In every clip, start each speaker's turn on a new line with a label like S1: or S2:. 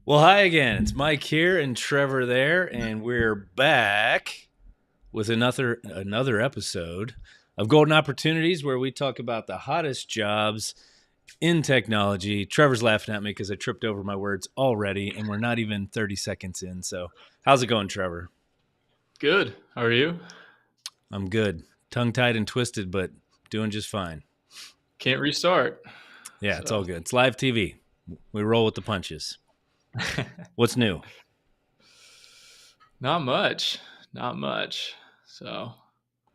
S1: Well, hi again. It's Mike here and Trevor there, and we're back with another episode of Golden Opportunities, where we talk about the hottest jobs in technology. Trevor's laughing at me because I tripped over my words already, and we're not even 30 seconds in. So, how's it going, Trevor?
S2: Good. How are you?
S1: I'm good. Tongue tied and twisted, but doing just fine.
S2: Can't restart.
S1: Yeah, it's all
S2: So,
S1: good. It's live TV. We roll with the punches. What's new?
S2: not much. Not much. So,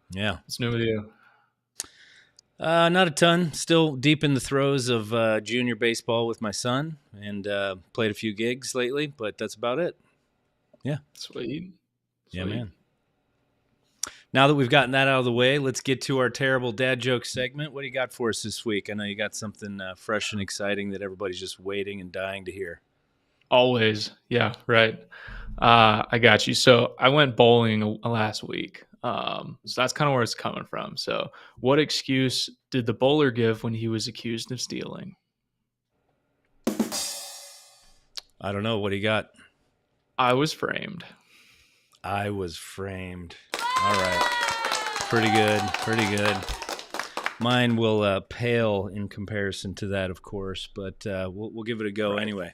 S1: Yeah.
S2: what's new with you?
S1: Not a ton. Still deep in the throes of junior baseball with my son, and played a few gigs lately, but that's about it. Yeah,
S2: Sweet.
S1: yeah,
S2: Sweet.
S1: man. Now that we've gotten that out of the way, let's get to our terrible dad joke segment. What do you got for us this week? I know you got something fresh and exciting that everybody's just waiting and dying to hear.
S2: Always. Yeah, right. I got you. So, I went bowling last week. So that's kind of where it's coming from. So, what excuse did the bowler give when he was accused of stealing?
S1: I don't know. What do you got?
S2: I was framed.
S1: I was framed. All right. Pretty good. Pretty good. Mine will pale in comparison to that, of course, but we'll give it a go
S2: Right.
S1: anyway.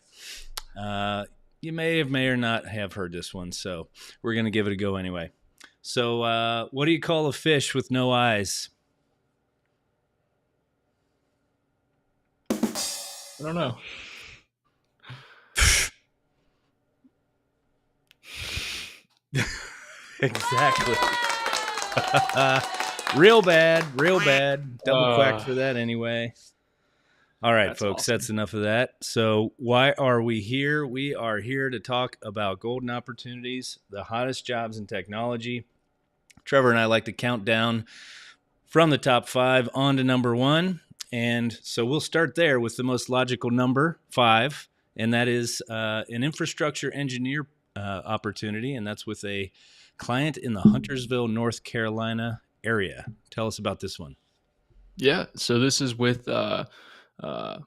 S1: You may or not have heard this one, so we're going to give it a go anyway. So, what do you call a fish with no eyes?
S2: I don't know.
S1: Exactly. Real bad, real bad. Double quack
S2: Uh,
S1: for that anyway. All right,
S2: that's
S1: folks,
S2: awesome.
S1: that's enough of that. So, why are we here? We are here to talk about golden opportunities, the hottest jobs in technology. Trevor and I like to count down from the top 5 on to number 1. And so we'll start there with the most logical number 5, and that is an infrastructure engineer opportunity, and that's with a client in the Huntersville, North Carolina area. Tell us about this one.
S2: Yeah. So this is with uh, I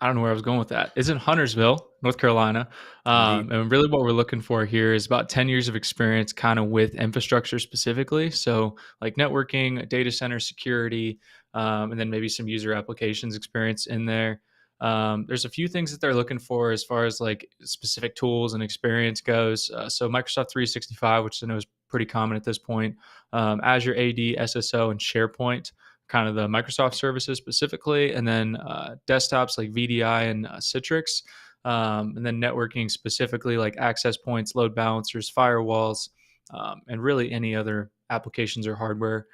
S2: don't know where I was going with that. It's in Huntersville, North Carolina.
S1: Indeed.
S2: And really what we're looking for here is about 10 years of experience kind of with infrastructure specifically. So like networking, data center security, and then maybe some user applications experience in there. There's a few things that they're looking for as far as like specific tools and experience goes. So Microsoft 365, which I know is pretty common at this point, Azure AD, SSO, and SharePoint, kind of the Microsoft services specifically, and then desktops like VDI and Citrix, and then networking specifically like access points, load balancers, firewalls, and really any other applications or hardware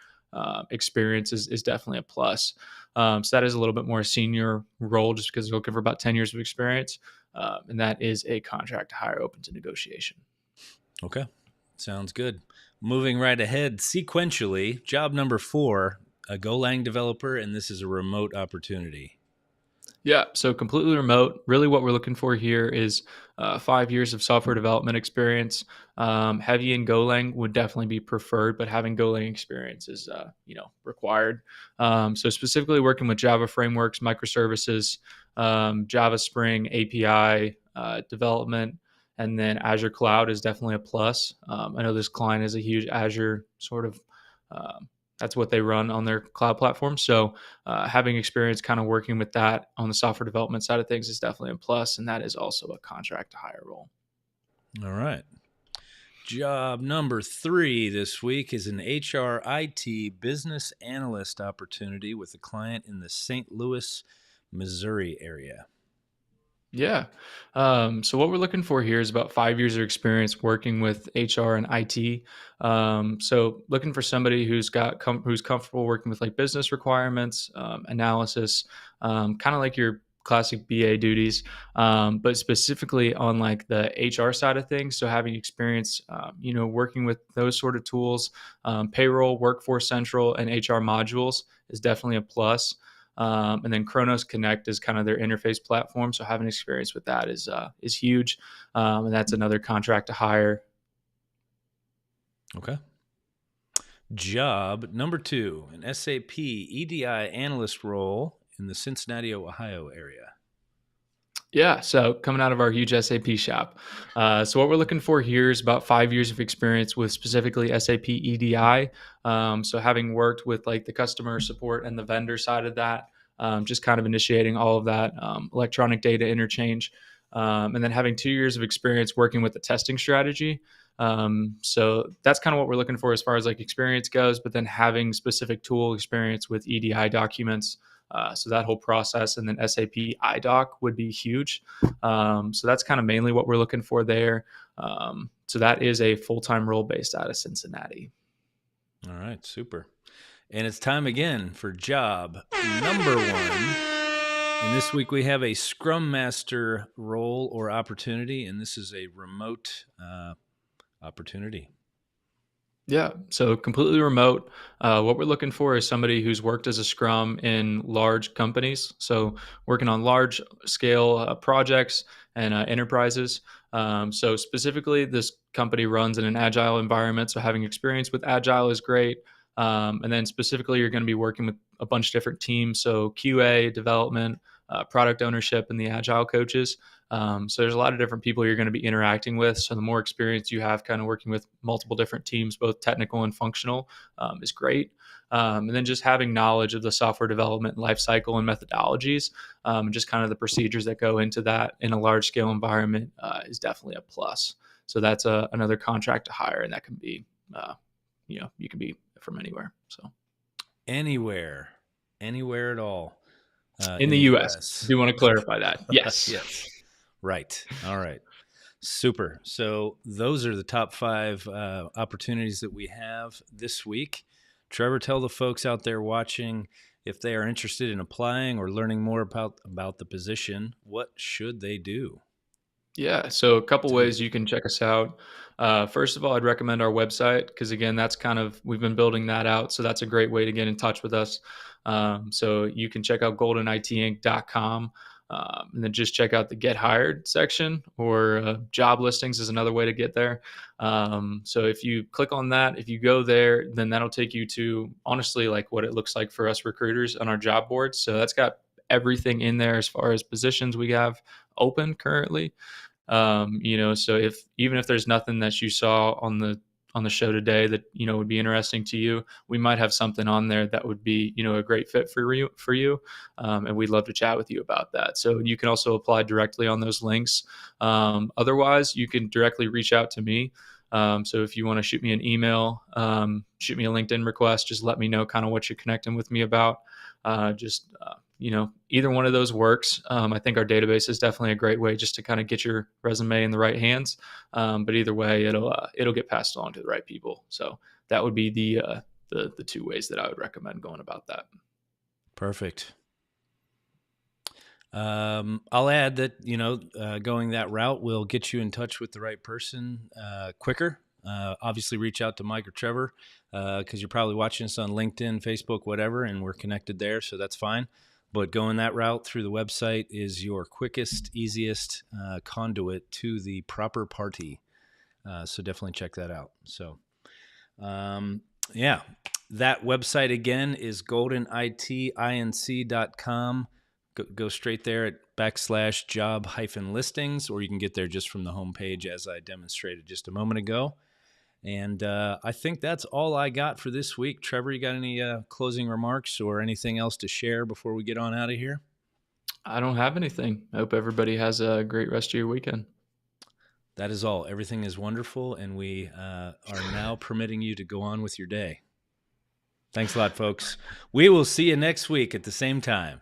S2: experience is definitely a plus. So that is a little bit more senior role just because they're looking for about 10 years of experience. And that is a contract to hire open to negotiation.
S1: Okay. Sounds good. Moving right ahead sequentially, job number 4, a Golang developer, and this is a remote opportunity.
S2: Yeah, so completely remote. Really, what we're looking for here is 5 years of software development experience. Heavy in Golang would definitely be preferred, but having Golang experience is, required. So specifically working with Java frameworks, microservices, Java Spring API development, and then Azure Cloud is definitely a plus. I know this client is a huge Azure sort of. That's what they run on their cloud platform. So having experience kind of working with that on the software development side of things is definitely a plus, and that is also a contract to hire role.
S1: All right. Job number 3 this week is an HRIT business analyst opportunity with a client in the St. Louis, Missouri area.
S2: Yeah. So what we're looking for here is about 5 years of experience working with HR and IT. So looking for somebody who's comfortable working with like business requirements, analysis, kind of like your classic BA duties, but specifically on like the HR side of things. So having experience, working with those sort of tools, payroll, Workforce Central, and HR modules is definitely a plus. And then Kronos Connect is kind of their interface platform. So having experience with that is huge, and that's another contract to hire.
S1: Okay. Job number 2, an SAP EDI analyst role in the Cincinnati, Ohio area.
S2: Yeah, so coming out of our huge SAP shop. So what we're looking for here is about 5 years of experience with specifically SAP EDI. So having worked with like the customer support and the vendor side of that, just kind of initiating all of that electronic data interchange, and then having 2 years of experience working with the testing strategy. So that's kind of what we're looking for as far as like experience goes, but then having specific tool experience with EDI documents, so that whole process, and then SAP iDoc would be huge. So that's kind of mainly what we're looking for there. So that is a full-time role based out of Cincinnati.
S1: All right, super. And it's time again for job number one. And this week we have a Scrum Master role or opportunity, and this is a remote opportunity.
S2: Yeah, so completely remote. What we're looking for is somebody who's worked as a Scrum in large companies. So working on large scale projects and enterprises. So specifically, this company runs in an agile environment. So having experience with agile is great. And then specifically, you're going to be working with a bunch of different teams. So QA, development, product ownership, and the agile coaches. So there's a lot of different people you're going to be interacting with. So the more experience you have kind of working with multiple different teams, both technical and functional, is great. And then just having knowledge of the software development life cycle and methodologies, and just kind of the procedures that go into that in a large scale environment is definitely a plus. So that's another contract to hire, and that can be, you can be from anywhere. So
S1: Anywhere, anywhere at all
S2: in
S1: in
S2: the
S1: the
S2: U.S.,
S1: U.S.
S2: do want to clarify that? Yes.
S1: Yes. Right. All right. Super. So those are the top 5 opportunities that we have this week. Trevor, tell the folks out there watching, if they are interested in applying or learning more about the position, what should they do?
S2: Yeah, so a couple
S1: To
S2: ways you can check us out. First of all, I'd recommend our website because again, that's kind of we've been building that out, so that's a great way to get in touch with us. So you can check out goldenitinc.com, and then just check out the Get Hired section, or job listings is another way to get there. So if you click on that, if you go there, then that'll take you to honestly like what it looks like for us recruiters on our job boards. So that's got everything in there as far as positions we have open currently. So if even if there's nothing that you saw on the show today that would be interesting to you, we might have something on there that would be a great fit for you, and we'd love to chat with you about that. So you can also apply directly on those links. Otherwise, you can directly reach out to me. So if you want to shoot me an email, shoot me a LinkedIn request, just let me know kind of what you're connecting with me about. Either one of those works. I think our database is definitely a great way just to kind of get your resume in the right hands. But either way, it'll get passed along to the right people. So that would be the 2 ways that I would recommend going about that.
S1: Perfect. I'll add that going that route will get you in touch with the right person quicker. Obviously, reach out to Mike or Trevor because you're probably watching us on LinkedIn, Facebook, whatever, and we're connected there, so that's fine. But going that route through the website is your quickest, easiest conduit to the proper party. So definitely check that out. So, yeah, that website again is goldenitinc.com. Go straight there at /job-listings, or you can get there just from the homepage as I demonstrated just a moment ago. And I think that's all I got for this week. Trevor, you got any closing remarks or anything else to share before we get on out of here?
S2: I don't have anything. I hope everybody has a great rest of your weekend.
S1: That is all. Everything is wonderful, and we are now permitting you to go on with your day. Thanks a lot, folks. We will see you next week at the same time.